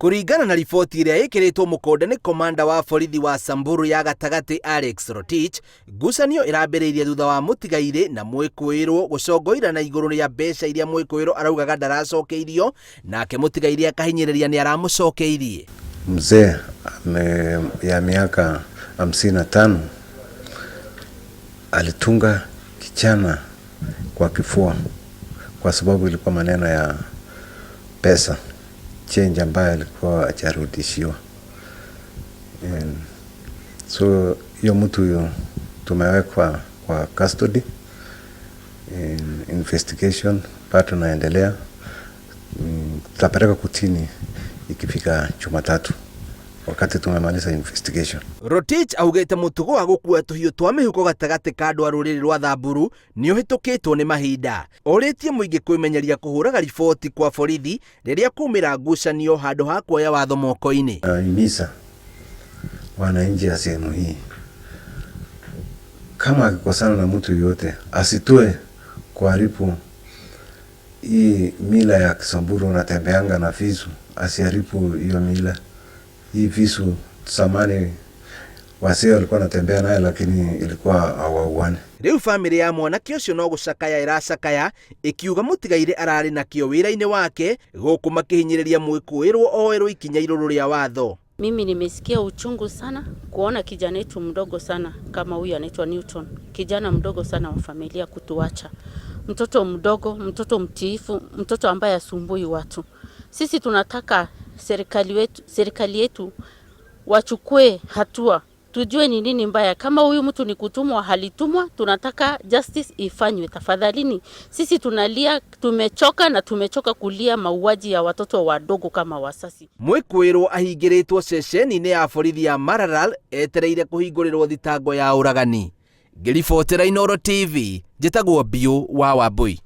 Kuringana na riboti iria ikiritwo mukonde ni komanda wa borithi wa Samburu ya gatagati Alex Rotich, ngucanio irambiriirie thutha wa mutigaire na mwikuirwo gucongoira na iguru ria mbeca iria mwikuirwo araugaga ndaracokeirio, nake mutigaire akahinyiriria ni aramucokeirie. Mzee ya miaka 55 alitunga kichana kwa kifua kwa sababu ilikuwa maneno ya pesa, cenji ambayo alikuwa ajarudishiwa. So hiyo mtu huyo tumewekwa kwa custody, investigation bado inaendelea. Tutapeleka kotini ikifika Jumatatu wakati tumemaliza investigation. Rotich augete mutugo wa gukua tuhiu twa mihuko gatagati ka andu a ruriri rwa Samburu ni uhitukitwo ni mahinda. Oritie muingi kwimenyeria kuhuraga riboti kwa borithi riria kumira ngucanio handu ha kuoya watho moko-ini. Imisa wananchi ya sehemu hii, kama akikosana na mtu yote asitoe kuharibu hii mila ya Samburu. Natembeanga na visu, asiharibu hiyo mila. Hii visu zamani wasee walikuwa natembea naye, lakini ilikuwa hawauane. Riu family ya Mwanake ucio no gucakaya iracakaya ikiuga mutigaire arari na kio wira-ini wake guku makihinyiriria mwikuirwo oerwo ikinya iruru ria watho. Mimi nimesikia uchungu sana kuona kijana wetu mdogo sana kama huyu anaitwa Newton, kijana mdogo sana wa familia kutuacha. Mtoto mdogo, mtoto mtiifu, mtoto ambaye asumbui watu. Sisi tunataka serikali yetu wachukue hatua, tujue ni nini mbaya. Kama huyu mtu ni kutumwa, halitumwa, tunataka justice ifanywe tafadhalini. Sisi tunalia, tumechoka kulia mauaji ya watoto wadogo kama wasasi. Mwikuirwo ahingiritwo ceceni-ini ya borithi ya Maralal etereire kuhingurirwo thitango ya uragani. Ngiribotera Inooro TV, njitagwo Biu wa Wambui.